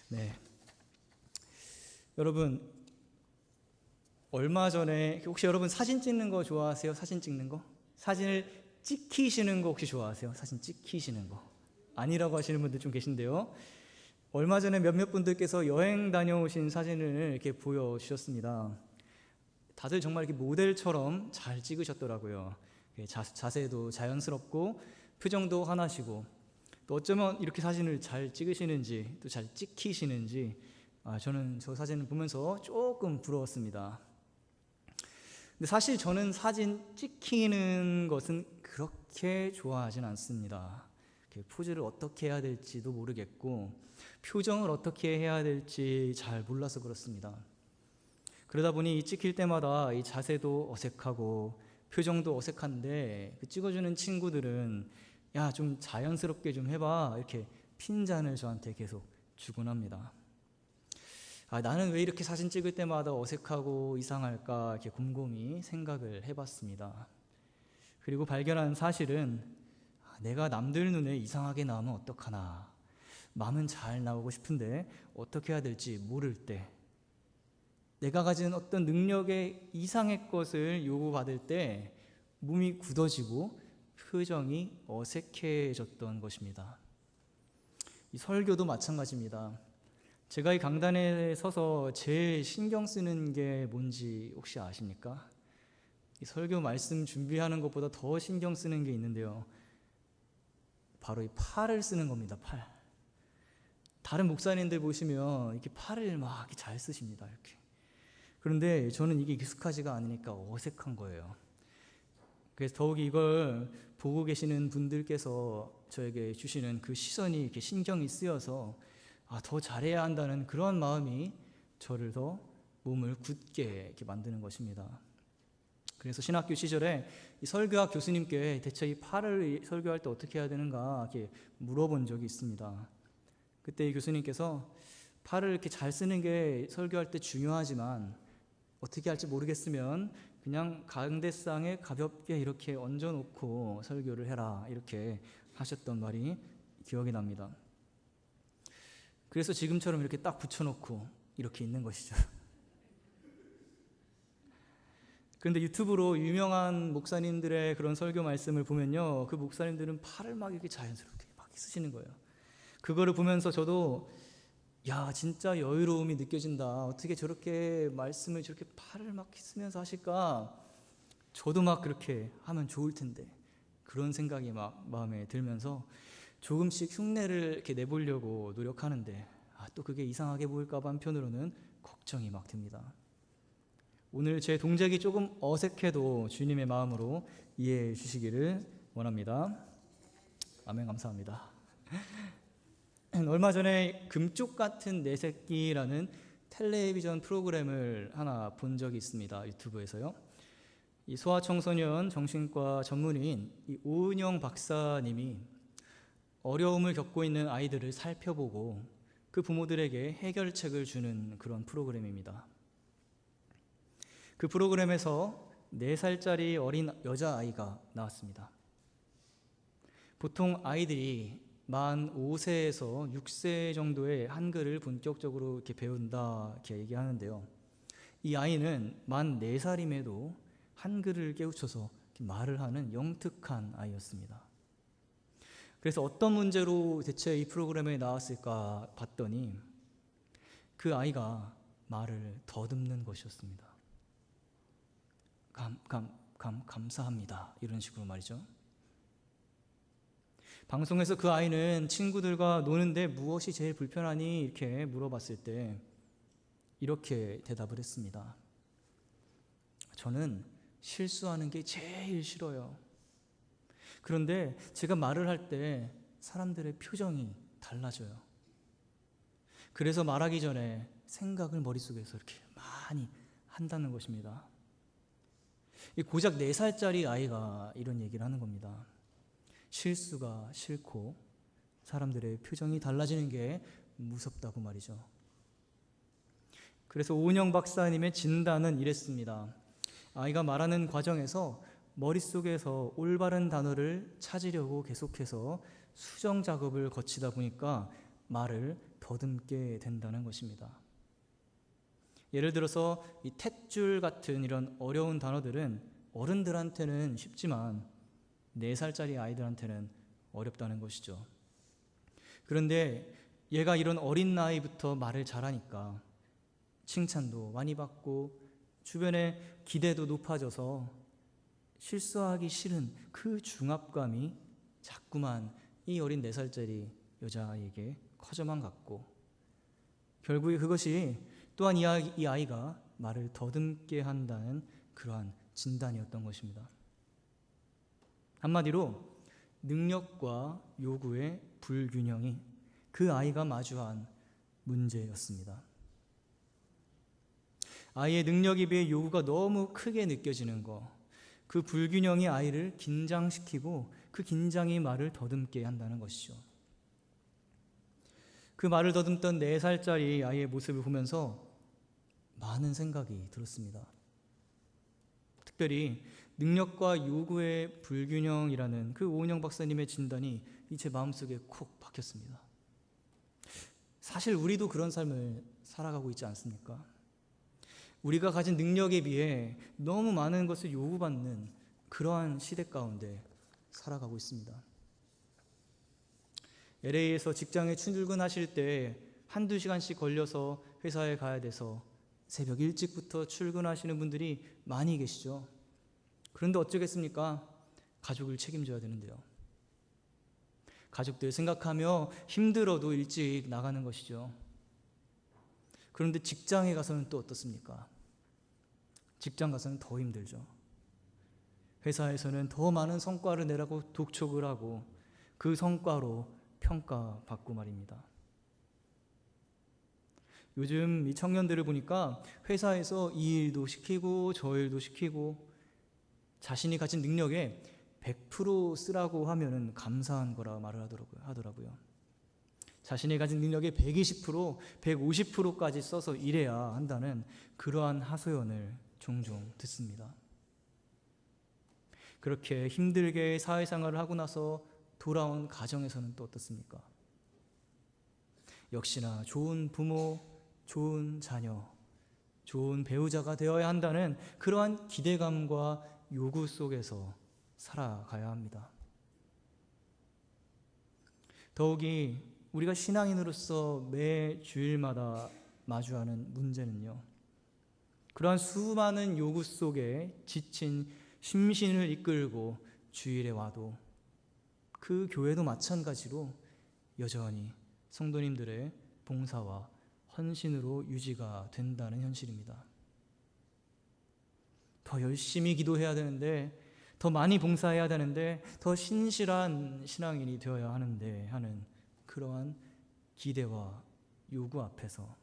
네. 여러분, 얼마 전에 혹시 여러분 사진 찍는 거 좋아하세요? 사진 찍는 거? 사진을 찍히시는 거 혹시 좋아하세요? 사진 찍히시는 거? 아니라고 하시는 분들 좀 계신데요. 얼마 전에 몇몇 분들께서 여행 다녀오신 사진을 이렇게 보여주셨습니다. 다들 정말 이렇게 모델처럼 잘 찍으셨더라고요. 자세도 자연스럽고 표정도 환하시고, 또 어쩌면 이렇게 사진을 잘 찍으시는지 또 잘 찍히시는지 저는 저 사진을 보면서 조금 부러웠습니다. 근데 사실 저는 사진 찍히는 것은 그렇게 좋아하진 않습니다. 포즈를 어떻게 해야 될지도 모르겠고 표정을 어떻게 해야 될지 잘 몰라서 그렇습니다. 그러다 보니 찍힐 때마다 이 자세도 어색하고 표정도 어색한데 찍어주는 친구들은 야, 좀 자연스럽게 좀 해봐 이렇게 핀잔을 저한테 계속 주곤 합니다. 나는 왜 이렇게 사진 찍을 때마다 어색하고 이상할까 이렇게 곰곰이 생각을 해봤습니다. 그리고 발견한 사실은 내가 남들 눈에 이상하게 나오면 어떡하나, 마음은 잘 나오고 싶은데 어떻게 해야 될지 모를 때, 내가 가진 어떤 능력의 이상의 것을 요구받을 때 몸이 굳어지고 표정이 어색해졌던 것입니다. 이 설교도 마찬가지입니다. 제가 이 강단에 서서 제일 신경 쓰는 게 뭔지 혹시 아십니까? 이 설교 말씀 준비하는 것보다 더 신경 쓰는 게 있는데요. 바로 이 팔을 쓰는 겁니다. 팔. 다른 목사님들 보시면 이렇게 팔을 막 이렇게 잘 쓰십니다. 이렇게. 그런데 저는 이게 익숙하지가 않으니까 어색한 거예요. 그래서 더욱이 이걸 보고 계시는 분들께서 저에게 주시는 그 시선이 이렇게 신경이 쓰여서 더 잘해야 한다는 그런 마음이 저를 더 몸을 굳게 이렇게 만드는 것입니다. 그래서 신학교 시절에 이 설교학 교수님께 대체 이 팔을 설교할 때 어떻게 해야 되는가 이렇게 물어본 적이 있습니다. 그때 이 교수님께서 팔을 이렇게 잘 쓰는 게 설교할 때 중요하지만 어떻게 할지 모르겠으면 그냥 강대상에 가볍게 이렇게 얹어놓고 설교를 해라 이렇게 하셨던 말이 기억이 납니다. 그래서 지금처럼 이렇게 딱 붙여놓고 이렇게 있는 것이죠. 그런데 유튜브로 유명한 목사님들의 그런 설교 말씀을 보면요, 그 목사님들은 팔을 막 이렇게 자연스럽게 막 쓰시는 거예요. 그거를 보면서 저도 야, 진짜 여유로움이 느껴진다. 어떻게 저렇게 말씀을 저렇게 팔을 막 쓰면서 하실까? 저도 막 그렇게 하면 좋을 텐데, 그런 생각이 막 마음에 들면서 조금씩 흉내를 이렇게 내보려고 노력하는데 또 그게 이상하게 보일까 봐 한편으로는 걱정이 막 듭니다. 오늘 제 동작이 조금 어색해도 주님의 마음으로 이해해 주시기를 원합니다. 아멘. 감사합니다. 얼마 전에 금쪽 같은 내 새끼라는 텔레비전 프로그램을 하나 본 적이 있습니다. 유튜브에서요. 이 소아청소년 정신과 전문의인 이 오은영 박사님이 어려움을 겪고 있는 아이들을 살펴보고 그 부모들에게 해결책을 주는 그런 프로그램입니다. 그 프로그램에서 4살짜리 어린 여자아이가 나왔습니다. 보통 아이들이 만 5세에서 6세 정도의 한글을 본격적으로 이렇게 배운다 이렇게 얘기하는데요. 이 아이는 만 4살임에도 한글을 깨우쳐서 말을 하는 영특한 아이였습니다. 그래서 어떤 문제로 대체 이 프로그램에 나왔을까 봤더니 그 아이가 말을 더듬는 것이었습니다. 감사합니다. 이런 식으로 말이죠. 방송에서 그 아이는 친구들과 노는데 무엇이 제일 불편하니? 이렇게 물어봤을 때 이렇게 대답을 했습니다. 저는 실수하는 게 제일 싫어요. 그런데 제가 말을 할 때 사람들의 표정이 달라져요. 그래서 말하기 전에 생각을 머릿속에서 이렇게 많이 한다는 것입니다. 고작 4살짜리 아이가 이런 얘기를 하는 겁니다. 실수가 싫고 사람들의 표정이 달라지는 게 무섭다고 말이죠. 그래서 오은영 박사님의 진단은 이랬습니다. 아이가 말하는 과정에서 머릿속에서 올바른 단어를 찾으려고 계속해서 수정 작업을 거치다 보니까 말을 더듬게 된다는 것입니다. 예를 들어서 이 탯줄 같은 이런 어려운 단어들은 어른들한테는 쉽지만 4살짜리 아이들한테는 어렵다는 것이죠. 그런데 얘가 이런 어린 나이부터 말을 잘하니까 칭찬도 많이 받고 주변의 기대도 높아져서 실수하기 싫은 그 중압감이 자꾸만 이 어린 4살짜리 여자아이에게 커져만 갔고, 결국에 그것이 또한 이 아이가 말을 더듬게 한다는 그러한 진단이었던 것입니다. 한마디로 능력과 요구의 불균형이 그 아이가 마주한 문제였습니다. 아이의 능력에 비해 요구가 너무 크게 느껴지는 것, 그 불균형이 아이를 긴장시키고 그 긴장이 말을 더듬게 한다는 것이죠. 그 말을 더듬던 4살짜리 아이의 모습을 보면서 많은 생각이 들었습니다. 특별히 능력과 요구의 불균형이라는 그 오은영 박사님의 진단이 제 마음속에 콕 박혔습니다. 사실 우리도 그런 삶을 살아가고 있지 않습니까? 우리가 가진 능력에 비해 너무 많은 것을 요구받는 그러한 시대 가운데 살아가고 있습니다. LA에서 직장에 출근하실 때 1-2시간씩 걸려서 회사에 가야 돼서 새벽 일찍부터 출근하시는 분들이 많이 계시죠. 그런데 어쩌겠습니까? 가족을 책임져야 되는데요. 가족들 생각하며 힘들어도 일찍 나가는 것이죠. 그런데 직장에 가서는 또 어떻습니까? 직장 가서는 더 힘들죠. 회사에서는 더 많은 성과를 내라고 독촉을 하고 그 성과로 평가받고 말입니다. 요즘 이 청년들을 보니까 회사에서 이 일도 시키고 저 일도 시키고 자신이 가진 능력에 100% 쓰라고 하면은 감사한 거라 말을 하더라고요. 자신이 가진 능력의 120%, 150%까지 써서 일해야 한다는 그러한 하소연을 종종 듣습니다. 그렇게 힘들게 사회생활을 하고 나서 돌아온 가정에서는 또 어떻습니까? 역시나 좋은 부모, 좋은 자녀, 좋은 배우자가 되어야 한다는 그러한 기대감과 요구 속에서 살아가야 합니다. 더욱이 우리가 신앙인으로서 매 주일마다 마주하는 문제는요, 그러한 수많은 요구 속에 지친 심신을 이끌고 주일에 와도 그 교회도 마찬가지로 여전히 성도님들의 봉사와 헌신으로 유지가 된다는 현실입니다. 더 열심히 기도해야 되는데, 더 많이 봉사해야 되는데, 더 신실한 신앙인이 되어야 하는데 하는 그러한 기대와 요구 앞에서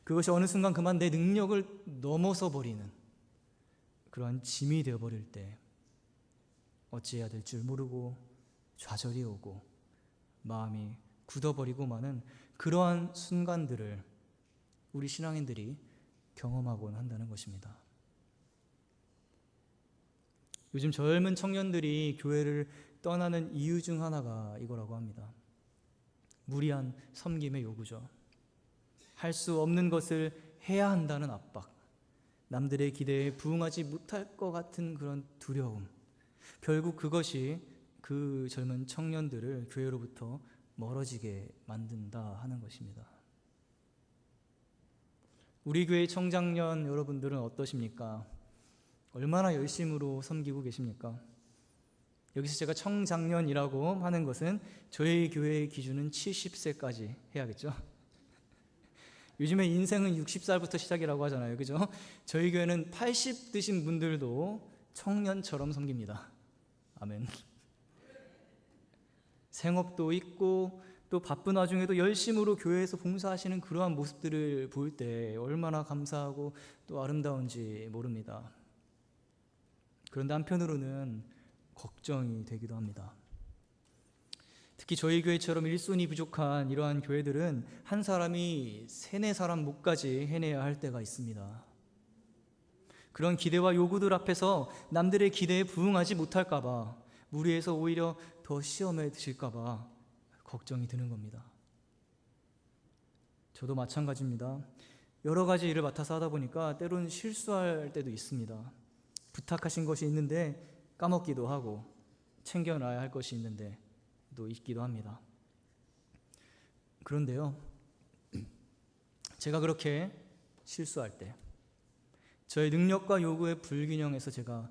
그것이 어느 순간 그만 내 능력을 넘어서 버리는 그러한 짐이 되어버릴 때 어찌해야 될 줄 모르고 좌절이 오고 마음이 굳어버리고 마는 그러한 순간들을 우리 신앙인들이 경험하곤 한다는 것입니다. 요즘 젊은 청년들이 교회를 떠나는 이유 중 하나가 이거라고 합니다. 무리한 섬김의 요구죠. 할 수 없는 것을 해야 한다는 압박, 남들의 기대에 부응하지 못할 것 같은 그런 두려움, 결국 그것이 그 젊은 청년들을 교회로부터 멀어지게 만든다 하는 것입니다. 우리 교회 청장년 여러분들은 어떠십니까? 얼마나 열심으로 섬기고 계십니까? 여기서 제가 청장년이라고 하는 것은 저희 교회의 기준은 70세까지 해야겠죠? 요즘에 인생은 60살부터 시작이라고 하잖아요. 그죠? 저희 교회는 80 드신 분들도 청년처럼 섬깁니다. 아멘. 생업도 있고 또 바쁜 와중에도 열심으로 교회에서 봉사하시는 그러한 모습들을 볼 때 얼마나 감사하고 또 아름다운지 모릅니다. 그런데 한편으로는 걱정이 되기도 합니다. 특히 저희 교회처럼 일손이 부족한 이러한 교회들은 한 사람이 3-4사람 목까지 해내야 할 때가 있습니다. 그런 기대와 요구들 앞에서 남들의 기대에 부응하지 못할까 봐, 무리해서 오히려 더 시험에 드실까 봐 걱정이 드는 겁니다. 저도 마찬가지입니다. 여러 가지 일을 맡아서 하다 보니까 때론 실수할 때도 있습니다. 부탁하신 것이 있는데 까먹기도 하고 챙겨놔야 할 것이 있는데 또 있기도 합니다. 그런데요, 제가 그렇게 실수할 때, 저의 능력과 요구의 불균형에서 제가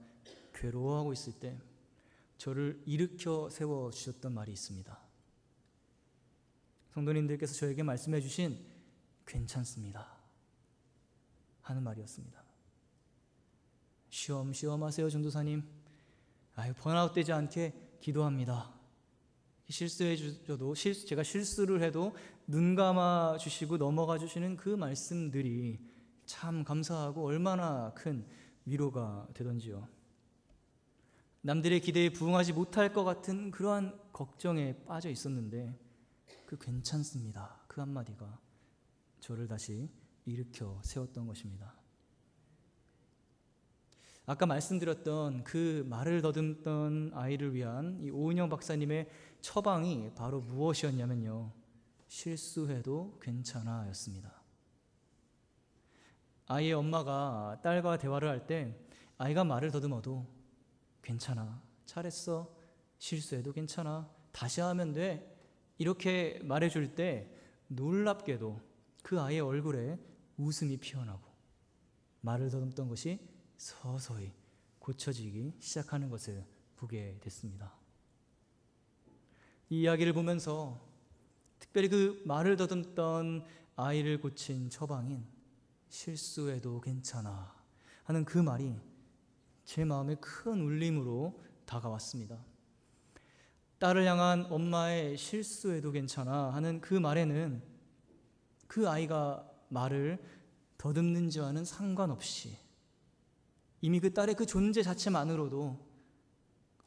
괴로워하고 있을 때 저를 일으켜 세워주셨던 말이 있습니다. 성도님들께서 저에게 말씀해 주신 괜찮습니다 하는 말이었습니다. 쉬엄쉬엄 하세요 전도사님. 번아웃 되지 않게 기도합니다. 실수해 주셔도 제가 실수를 해도 눈 감아 주시고 넘어가 주시는 그 말씀들이 참 감사하고 얼마나 큰 위로가 되던지요. 남들의 기대에 부응하지 못할 것 같은 그러한 걱정에 빠져 있었는데 그 괜찮습니다 그 한마디가 저를 다시 일으켜 세웠던 것입니다. 아까 말씀드렸던 그 말을 더듬던 아이를 위한 이 오은영 박사님의 처방이 바로 무엇이었냐면요, 실수해도 괜찮아 였습니다. 아이의 엄마가 딸과 대화를 할 때 아이가 말을 더듬어도 괜찮아, 잘했어, 실수해도 괜찮아, 다시 하면 돼, 이렇게 말해줄 때 놀랍게도 그 아이의 얼굴에 웃음이 피어나고 말을 더듬던 것이 서서히 고쳐지기 시작하는 것을 보게 됐습니다. 이 이야기를 보면서 특별히 그 말을 더듬던 아이를 고친 처방인 실수해도 괜찮아 하는 그 말이 제 마음에 큰 울림으로 다가왔습니다. 딸을 향한 엄마의 실수해도 괜찮아 하는 그 말에는 그 아이가 말을 더듬는지와는 상관없이 이미 그 딸의 그 존재 자체만으로도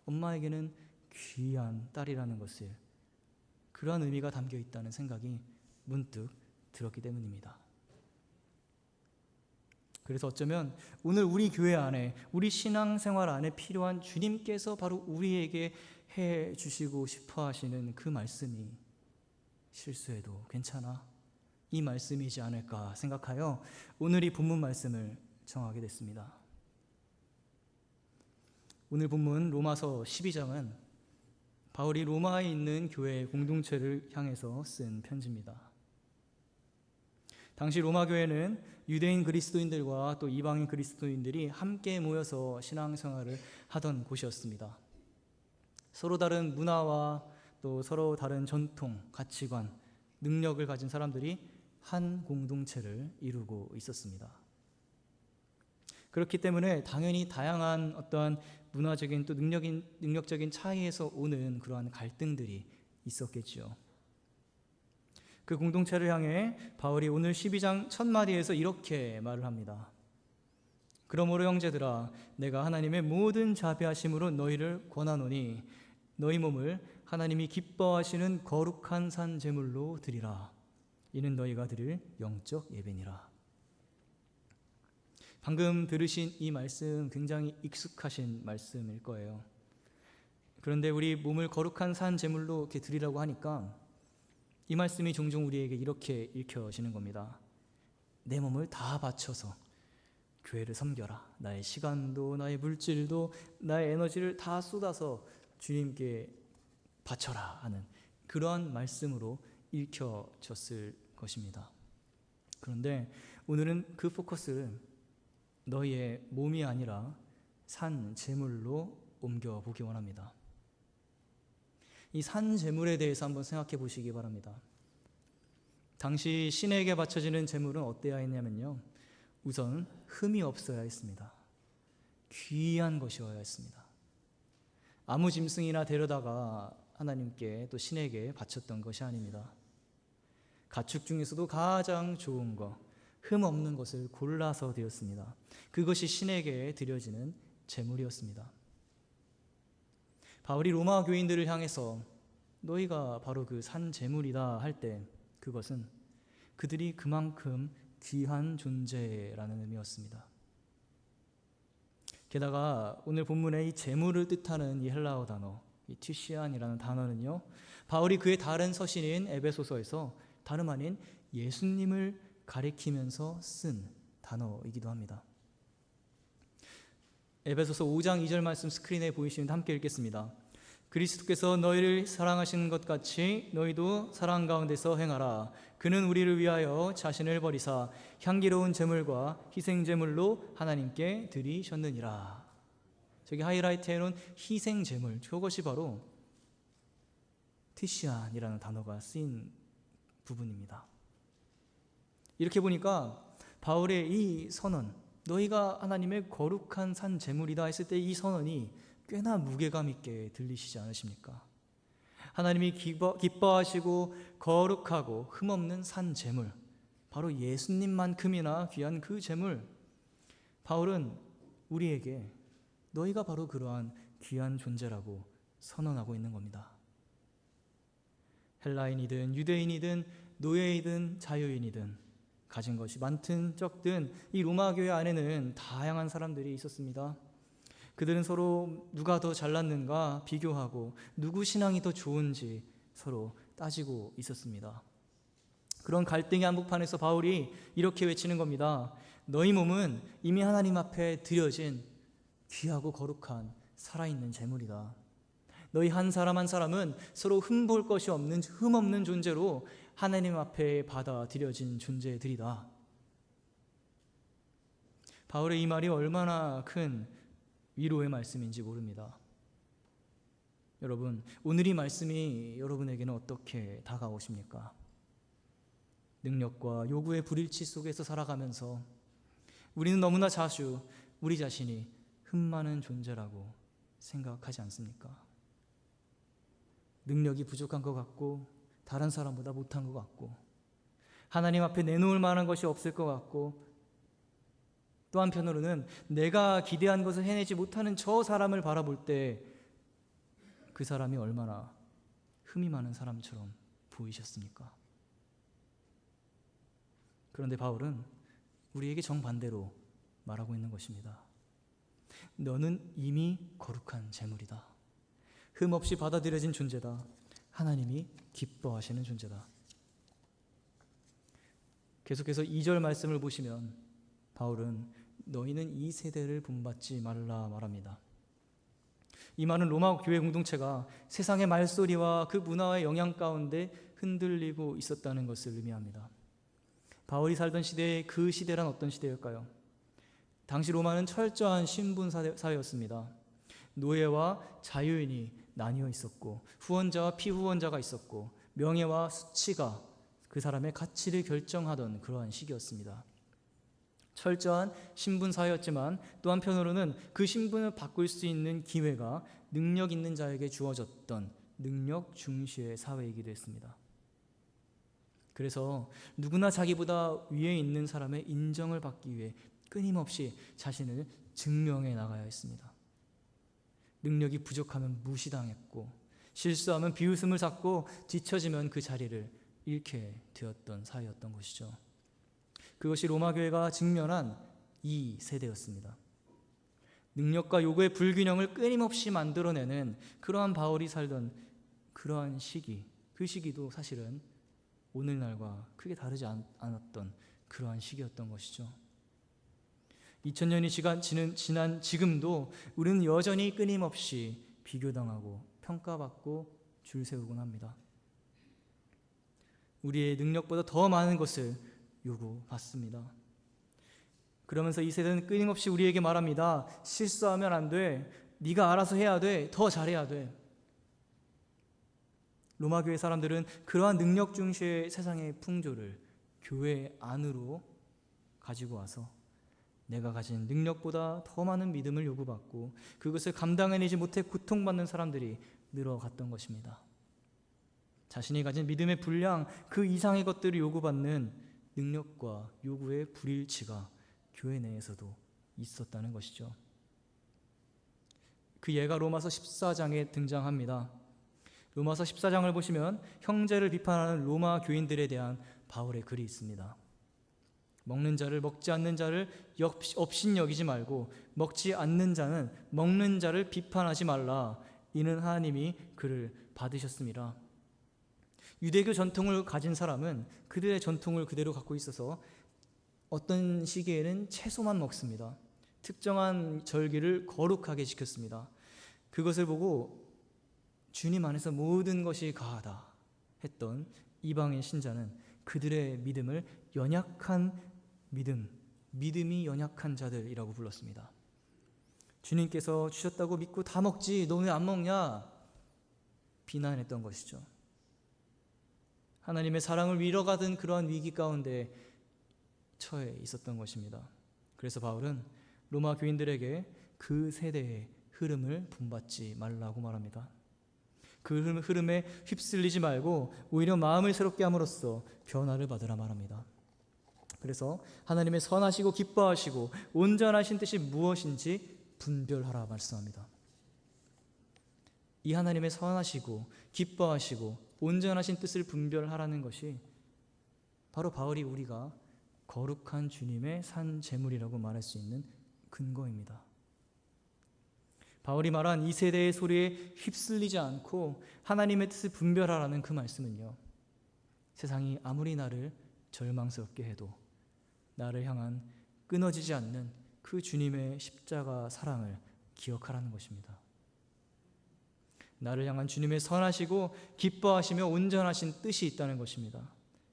엄마에게는 귀한 딸이라는 것을, 그러한 의미가 담겨 있다는 생각이 문득 들었기 때문입니다. 그래서 어쩌면 오늘 우리 교회 안에, 우리 신앙생활 안에 필요한 주님께서 바로 우리에게 해 주시고 싶어 하시는 그 말씀이 실수해도 괜찮아, 이 말씀이지 않을까 생각하여 오늘 이 본문 말씀을 정하게 됐습니다. 오늘 본문 로마서 12장은 바울이 로마에 있는 교회 공동체를 향해서 쓴 편지입니다. 당시 로마 교회는 유대인 그리스도인들과 또 이방인 그리스도인들이 함께 모여서 신앙생활을 하던 곳이었습니다. 서로 다른 문화와 또 서로 다른 전통, 가치관, 능력을 가진 사람들이 한 공동체를 이루고 있었습니다. 그렇기 때문에 당연히 다양한 어떠한 문화적인 또 능력적인 차이에서 오는 그러한 갈등들이 있었겠죠. 그 공동체를 향해 바울이 오늘 12장 첫 마디에서 이렇게 말을 합니다. 그러므로 형제들아, 내가 하나님의 모든 자비하심으로 너희를 권하노니 너희 몸을 하나님이 기뻐하시는 거룩한 산 제물로 드리라. 이는 너희가 드릴 영적 예배니라. 방금 들으신 이 말씀 굉장히 익숙하신 말씀일 거예요. 그런데 우리 몸을 거룩한 산 제물로 이렇게 드리라고 하니까 이 말씀이 종종 우리에게 이렇게 읽혀지는 겁니다. 내 몸을 다 바쳐서 교회를 섬겨라. 나의 시간도 나의 물질도 나의 에너지를 다 쏟아서 주님께 바쳐라 하는 그러한 말씀으로 읽혀졌을 것입니다. 그런데 오늘은 그 포커스를 너희의 몸이 아니라 산 제물로 옮겨보기 원합니다. 이 산 제물에 대해서 한번 생각해 보시기 바랍니다. 당시 신에게 바쳐지는 제물은 어때야 했냐면요, 우선 흠이 없어야 했습니다. 귀한 것이어야 했습니다. 아무 짐승이나 데려다가 하나님께 또 신에게 바쳤던 것이 아닙니다. 가축 중에서도 가장 좋은 것, 흠 없는 것을 골라서 드렸습니다. 그것이 신에게 드려지는 제물이었습니다. 바울이 로마 교인들을 향해서 너희가 바로 그 산 제물이다 할 때 그것은 그들이 그만큼 귀한 존재라는 의미였습니다. 게다가 오늘 본문의 이 제물을 뜻하는 이 헬라어 단어, 이 튜시안이라는 단어는요, 바울이 그의 다른 서신인 에베소서에서 다름 아닌 예수님을 가리키면서 쓴 단어이기도 합니다. 에베소서 5장 2절 말씀 스크린에 보이시는데 함께 읽겠습니다. 그리스도께서 너희를 사랑하시는 것 같이 너희도 사랑 가운데서 행하라. 그는 우리를 위하여 자신을 버리사 향기로운 제물과 희생 제물로 하나님께 드리셨느니라. 저기 하이라이트 해놓은 희생 제물, 저것이 바로 티시안이라는 단어가 쓰인 부분입니다. 이렇게 보니까 바울의 이 선언, 너희가 하나님의 거룩한 산 제물이다 했을 때 이 선언이 꽤나 무게감 있게 들리시지 않으십니까? 하나님이 기뻐하시고 거룩하고 흠없는 산 제물, 바로 예수님만큼이나 귀한 그 제물, 바울은 우리에게 너희가 바로 그러한 귀한 존재라고 선언하고 있는 겁니다. 헬라인이든 유대인이든 노예이든 자유인이든 가진 것이 많든 적든 이 로마 교회 안에는 다양한 사람들이 있었습니다. 그들은 서로 누가 더 잘났는가 비교하고 누구 신앙이 더 좋은지 서로 따지고 있었습니다. 그런 갈등의 한복판에서 바울이 이렇게 외치는 겁니다. 너희 몸은 이미 하나님 앞에 드려진 귀하고 거룩한 살아있는 제물이다. 너희 한 사람 한 사람은 서로 흠볼 것이 없는 흠없는 존재로 하나님 앞에 받아들여진 존재들이다. 바울의 이 말이 얼마나 큰 위로의 말씀인지 모릅니다. 여러분, 오늘 이 말씀이 여러분에게는 어떻게 다가오십니까? 능력과 요구의 불일치 속에서 살아가면서 우리는 너무나 자주 우리 자신이 흠 많은 존재라고 생각하지 않습니까? 능력이 부족한 것 같고 다른 사람보다 못한 것 같고 하나님 앞에 내놓을 만한 것이 없을 것 같고 또 한편으로는 내가 기대한 것을 해내지 못하는 저 사람을 바라볼 때 그 사람이 얼마나 흠이 많은 사람처럼 보이셨습니까? 그런데 바울은 우리에게 정반대로 말하고 있는 것입니다. 너는 이미 거룩한 제물이다. 흠없이 받아들여진 존재다. 하나님이 기뻐하시는 존재다. 계속해서 2절 말씀을 보시면 바울은 너희는 이 세대를 본받지 말라 말합니다. 이 말은 로마 교회 공동체가 세상의 말소리와 그 문화의 영향 가운데 흔들리고 있었다는 것을 의미합니다. 바울이 살던 시대에 그 시대란 어떤 시대일까요? 당시 로마는 철저한 신분 사회였습니다. 노예와 자유인이 나뉘어 있었고 후원자와 피후원자가 있었고 명예와 수치가 그 사람의 가치를 결정하던 그러한 시기였습니다. 철저한 신분 사회였지만 또 한편으로는 그 신분을 바꿀 수 있는 기회가 능력 있는 자에게 주어졌던 능력 중시의 사회이기도 했습니다. 그래서 누구나 자기보다 위에 있는 사람의 인정을 받기 위해 끊임없이 자신을 증명해 나가야 했습니다. 능력이 부족하면 무시당했고 실수하면 비웃음을 샀고 뒤처지면 그 자리를 잃게 되었던 사회였던 것이죠. 그것이 로마 교회가 직면한 이 세대였습니다. 능력과 요구의 불균형을 끊임없이 만들어내는 그러한 바울이 살던 그러한 시기, 그 시기도 사실은 오늘날과 크게 다르지 않았던 그러한 시기였던 것이죠. 2000년이 지난 지금도 우리는 여전히 끊임없이 비교당하고 평가받고 줄 세우곤 합니다. 우리의 능력보다 더 많은 것을 요구받습니다. 그러면서 이 세대는 끊임없이 우리에게 말합니다. 실수하면 안 돼. 네가 알아서 해야 돼. 더 잘해야 돼. 로마 교회 사람들은 그러한 능력 중시의 세상의 풍조를 교회 안으로 가지고 와서 내가 가진 능력보다 더 많은 믿음을 요구받고 그것을 감당해내지 못해 고통받는 사람들이 늘어갔던 것입니다. 자신이 가진 믿음의 분량 그 이상의 것들을 요구받는 능력과 요구의 불일치가 교회 내에서도 있었다는 것이죠. 그 예가 로마서 14장에 등장합니다. 로마서 14장을 보시면 형제를 비판하는 로마 교인들에 대한 바울의 글이 있습니다. 먹는 자를 먹지 않는 자를 업신여기지 말고 먹지 않는 자는 먹는 자를 비판하지 말라. 이는 하나님이 그를 받으셨습니다. 유대교 전통을 가진 사람은 그들의 전통을 그대로 갖고 있어서 어떤 시기에는 채소만 먹습니다. 특정한 절기를 거룩하게 지켰습니다. 그것을 보고 주님 안에서 모든 것이 가하다 했던 이방인 신자는 그들의 믿음을 연약한 믿음이 연약한 자들이라고 불렀습니다. 주님께서 주셨다고 믿고 다 먹지 너 왜 안 먹냐? 비난했던 것이죠. 하나님의 사랑을 잃어가던 그러한 위기 가운데 처해 있었던 것입니다. 그래서 바울은 로마 교인들에게 그 세대의 흐름을 본받지 말라고 말합니다. 그 흐름에 휩쓸리지 말고 오히려 마음을 새롭게 함으로써 변화를 받으라 말합니다. 그래서 하나님의 선하시고 기뻐하시고 온전하신 뜻이 무엇인지 분별하라 말씀합니다. 이 하나님의 선하시고 기뻐하시고 온전하신 뜻을 분별하라는 것이 바로 바울이 우리가 거룩한 주님의 산 제물이라고 말할 수 있는 근거입니다. 바울이 말한 이 세대의 소리에 휩쓸리지 않고 하나님의 뜻을 분별하라는 그 말씀은요, 세상이 아무리 나를 절망스럽게 해도 나를 향한 끊어지지 않는 그 주님의 십자가 사랑을 기억하라는 것입니다. 나를 향한 주님의 선하시고 기뻐하시며 온전하신 뜻이 있다는 것입니다.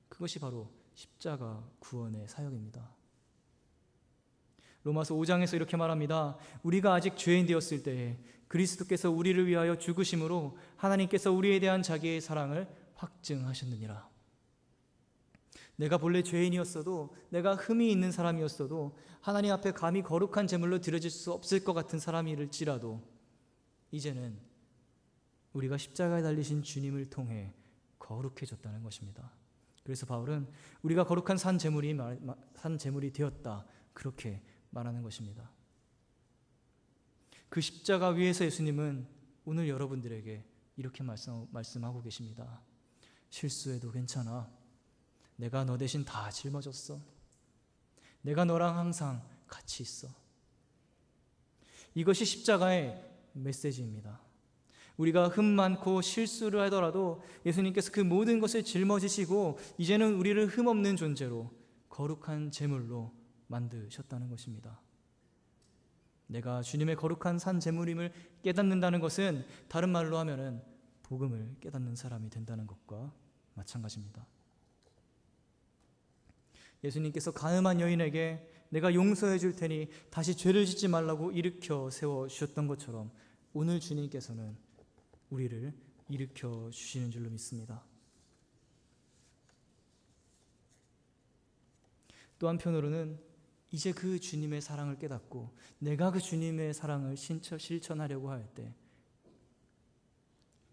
그것이 바로 십자가 구원의 사역입니다. 로마서 5장에서 이렇게 말합니다. 우리가 아직 죄인 되었을 때에 그리스도께서 우리를 위하여 죽으심으로 하나님께서 우리에 대한 자기의 사랑을 확증하셨느니라. 내가 본래 죄인이었어도, 내가 흠이 있는 사람이었어도, 하나님 앞에 감히 거룩한 제물로 드려질 수 없을 것 같은 사람일지라도 이제는 우리가 십자가에 달리신 주님을 통해 거룩해졌다는 것입니다. 그래서 바울은 우리가 거룩한 산 제물이 되었다, 그렇게 말하는 것입니다. 그 십자가 위에서 예수님은 오늘 여러분들에게 이렇게 말씀하고 계십니다. 실수해도 괜찮아. 내가 너 대신 다 짊어졌어. 내가 너랑 항상 같이 있어. 이것이 십자가의 메시지입니다. 우리가 흠 많고 실수를 하더라도 예수님께서 그 모든 것을 짊어지시고 이제는 우리를 흠 없는 존재로 거룩한 제물로 만드셨다는 것입니다. 내가 주님의 거룩한 산 제물임을 깨닫는다는 것은 다른 말로 하면은 복음을 깨닫는 사람이 된다는 것과 마찬가지입니다. 예수님께서 가늠한 여인에게 내가 용서해 줄 테니 다시 죄를 짓지 말라고 일으켜 세워 주셨던 것처럼 오늘 주님께서는 우리를 일으켜 주시는 줄로 믿습니다. 또 한편으로는 이제 그 주님의 사랑을 깨닫고 내가 그 주님의 사랑을 실천하려고 할 때,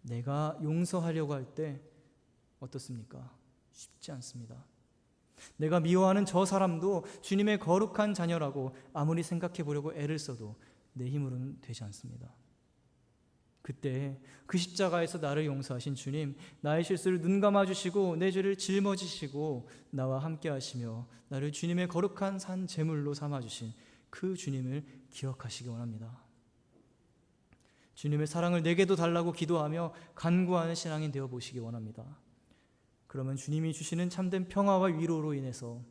내가 용서하려고 할 때 어떻습니까? 쉽지 않습니다. 내가 미워하는 저 사람도 주님의 거룩한 자녀라고 아무리 생각해 보려고 애를 써도 내 힘으로는 되지 않습니다. 그때 그 십자가에서 나를 용서하신 주님, 나의 실수를 눈감아 주시고 내 죄를 짊어지시고 나와 함께 하시며 나를 주님의 거룩한 산 제물로 삼아 주신 그 주님을 기억하시기 원합니다. 주님의 사랑을 내게도 달라고 기도하며 간구하는 신앙인 되어 보시기 원합니다. 그러면 주님이 주시는 참된 평화와 위로로 인해서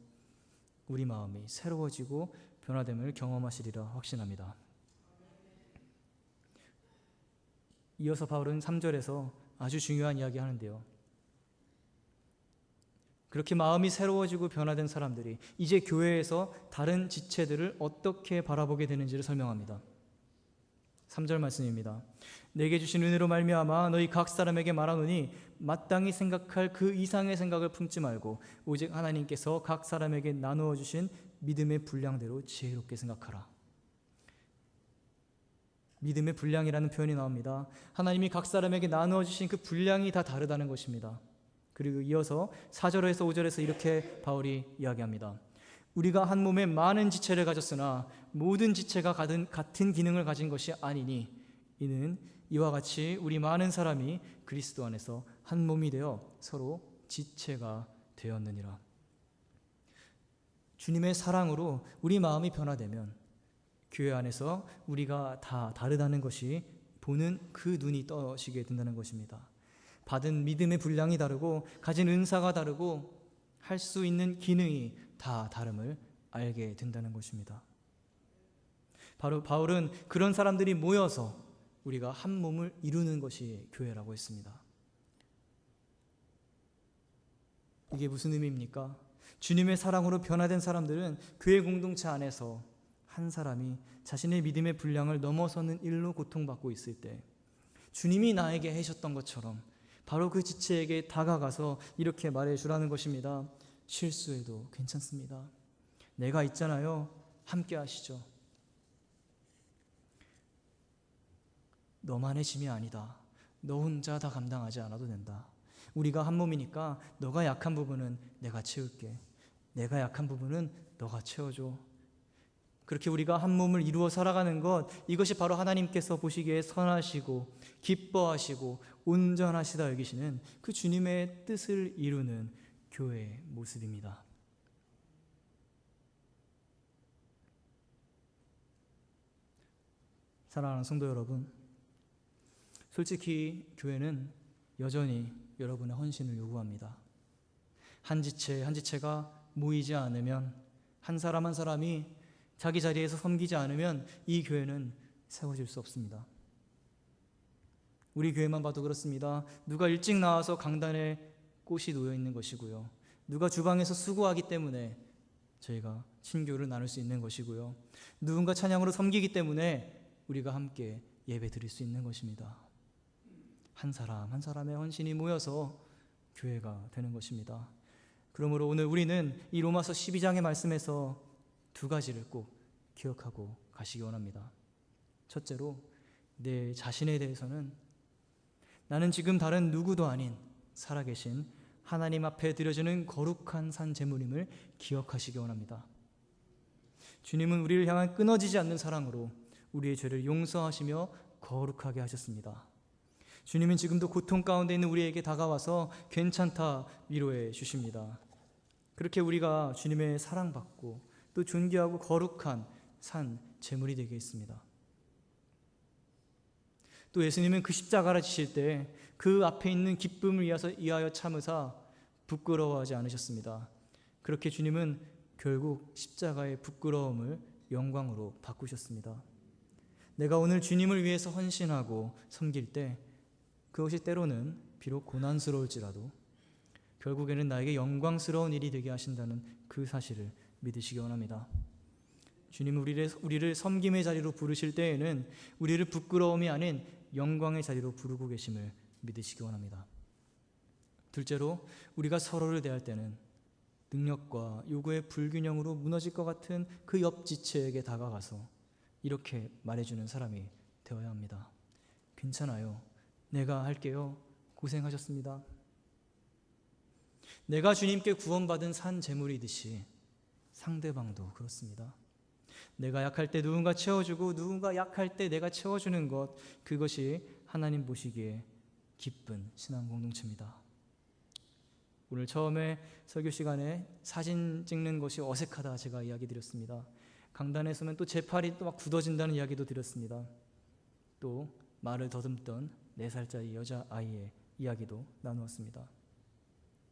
우리 마음이 새로워지고 변화됨을 경험하시리라 확신합니다. 이어서 바울은 3절에서 아주 중요한 이야기 하는데요. 그렇게 마음이 새로워지고 변화된 사람들이 이제 교회에서 다른 지체들을 어떻게 바라보게 되는지를 설명합니다. 3절 말씀입니다. 내게 주신 은혜로 말미암아 너희 각 사람에게 말하노니 마땅히 생각할 그 이상의 생각을 품지 말고 오직 하나님께서 각 사람에게 나누어 주신 믿음의 분량대로 지혜롭게 생각하라. 믿음의 분량이라는 표현이 나옵니다. 하나님이 각 사람에게 나누어 주신 그 분량이 다 다르다는 것입니다. 그리고 이어서 4절에서 5절에서 이렇게 바울이 이야기합니다. 우리가 한 몸에 많은 지체를 가졌으나 모든 지체가 같은 기능을 가진 것이 아니니 이는 이와 같이 우리 많은 사람이 그리스도 안에서 한 몸이 되어 서로 지체가 되었느니라. 주님의 사랑으로 우리 마음이 변화되면 교회 안에서 우리가 다 다르다는 것이 보는 그 눈이 떠지게 된다는 것입니다. 받은 믿음의 분량이 다르고 가진 은사가 다르고 할 수 있는 기능이 다 다름을 알게 된다는 것입니다. 바로 바울은 그런 사람들이 모여서 우리가 한 몸을 이루는 것이 교회라고 했습니다. 이게 무슨 의미입니까? 주님의 사랑으로 변화된 사람들은 교회 공동체 안에서 한 사람이 자신의 믿음의 분량을 넘어서는 일로 고통받고 있을 때 주님이 나에게 하셨던 것처럼 바로 그 지체에게 다가가서 이렇게 말해주라는 것입니다. 실수해도 괜찮습니다. 내가 있잖아요. 함께 하시죠. 너만의 짐이 아니다. 너 혼자 다 감당하지 않아도 된다. 우리가 한 몸이니까 너가 약한 부분은 내가 채울게. 내가 약한 부분은 너가 채워줘. 그렇게 우리가 한 몸을 이루어 살아가는 것, 이것이 바로 하나님께서 보시기에 선하시고 기뻐하시고 온전하시다 여기시는 그 주님의 뜻을 이루는 교회의 모습입니다. 사랑하는 성도 여러분, 솔직히 교회는 여전히 여러분의 헌신을 요구합니다. 한 지체 한 지체가 모이지 않으면, 한 사람 한 사람이 자기 자리에서 섬기지 않으면 이 교회는 세워질 수 없습니다. 우리 교회만 봐도 그렇습니다. 누가 일찍 나와서 강단에 꽃이 놓여 있는 것이고요. 누가 주방에서 수고하기 때문에 저희가 친교를 나눌 수 있는 것이고요. 누군가 찬양으로 섬기기 때문에 우리가 함께 예배 드릴 수 있는 것입니다. 한 사람 한 사람의 헌신이 모여서 교회가 되는 것입니다. 그러므로 오늘 우리는 이 로마서 12장의 말씀에서 두 가지를 꼭 기억하고 가시기 원합니다. 첫째로, 내 자신에 대해서는 나는 지금 다른 누구도 아닌 살아계신 하나님 앞에 드려지는 거룩한 산 제물임을 기억하시기 원합니다. 주님은 우리를 향한 끊어지지 않는 사랑으로 우리의 죄를 용서하시며 거룩하게 하셨습니다. 주님은 지금도 고통 가운데 있는 우리에게 다가와서 괜찮다 위로해 주십니다. 그렇게 우리가 주님의 사랑받고 또 존귀하고 거룩한 산 제물이 되게 했습니다. 또 예수님은 그 십자가를 지실 때 그 앞에 있는 기쁨을 위하여 참으사 부끄러워하지 않으셨습니다. 그렇게 주님은 결국 십자가의 부끄러움을 영광으로 바꾸셨습니다. 내가 오늘 주님을 위해서 헌신하고 섬길 때 그것이 때로는 비록 고난스러울지라도 결국에는 나에게 영광스러운 일이 되게 하신다는 그 사실을 믿으시기 원합니다. 주님은 우리를 섬김의 자리로 부르실 때에는 우리를 부끄러움이 아닌 영광의 자리로 부르고 계심을 믿으시기 원합니다. 둘째로, 우리가 서로를 대할 때는 능력과 요구의 불균형으로 무너질 것 같은 그 옆 지체에게 다가가서 이렇게 말해주는 사람이 되어야 합니다. 괜찮아요. 내가 할게요. 고생하셨습니다. 내가 주님께 구원받은 산 제물이듯이 상대방도 그렇습니다. 내가 약할 때 누군가 채워주고 누군가 약할 때 내가 채워주는 것, 그것이 하나님 보시기에 기쁜 신앙 공동체입니다. 오늘 처음에 설교 시간에 사진 찍는 것이 어색하다 제가 이야기 드렸습니다. 강단에 서면 또 제 팔이 또 막 굳어진다는 이야기도 드렸습니다. 또 말을 더듬던 4살짜리 여자아이의 이야기도 나누었습니다.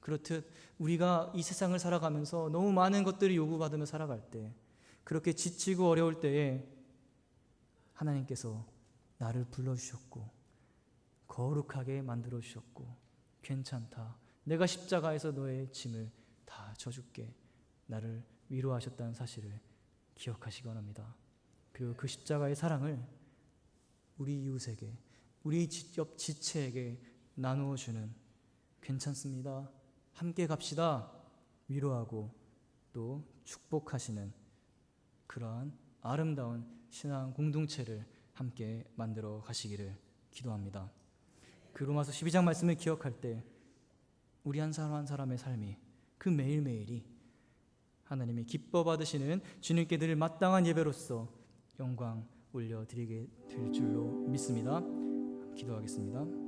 그렇듯 우리가 이 세상을 살아가면서 너무 많은 것들을 요구받으며 살아갈 때, 그렇게 지치고 어려울 때에 하나님께서 나를 불러주셨고 거룩하게 만들어주셨고 괜찮다, 내가 십자가에서 너의 짐을 다 져줄게, 나를 위로하셨다는 사실을 기억하시기 원합니다. 그리고 그 십자가의 사랑을 우리 이웃에게, 우리 옆 지체에게 나누어주는, 괜찮습니다, 함께 갑시다, 위로하고 또 축복하시는 그러한 아름다운 신앙 공동체를 함께 만들어 가시기를 기도합니다. 그 로마서 12장 말씀을 기억할 때 우리 한 사람 한 사람의 삶이, 그 매일매일이 하나님이 기뻐 받으시는 주님께 드릴 마땅한 예배로서 영광 올려드리게 될 줄로 믿습니다. 기도하겠습니다.